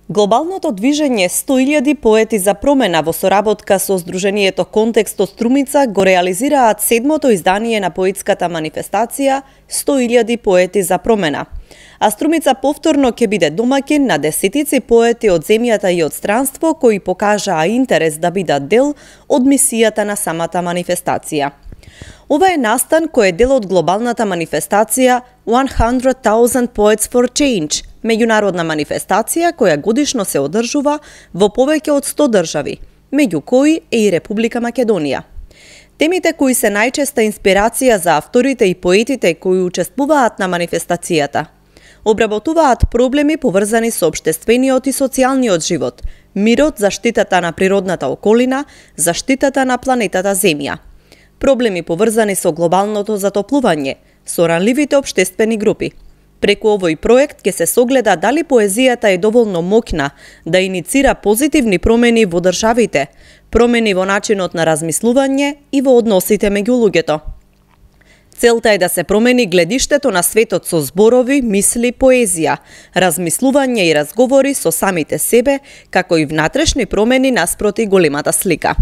Глобалното движење 100.000 поети за промена во соработка со Сдруженијето Контекст од Струмица го реализираат 7-то издание на поетската манифестација 100.000 поети за промена. А Струмица повторно ќе биде домаќин на десетици поети од земјата и од странство кои покажаа интерес да бидат дел од мисијата на самата манифестација. Ова е настан кој е дел од глобалната манифестација 100,000 Poets for Change, меѓународна манифестација која годишно се одржува во повеќе од 100 држави, меѓу кои е и Република Македонија. Темите кои се најчеста инспирација за авторите и поетите кои учествуваат на манифестацијата обработуваат проблеми поврзани со општествениот и социјалниот живот, мирот, заштитата на природната околина, заштитата на планетата Земја, проблеми поврзани со глобалното затоплување, со ранливите општествени групи. Преку овој проект ќе се согледа дали поезијата е доволно моќна да иницира позитивни промени во државите, промени во начинот на размислување и во односите меѓу луѓето. Целта е да се промени гледиштето на светот со зборови, мисли, поезија, размислување и разговори со самите себе, како и внатрешни промени наспроти големата слика.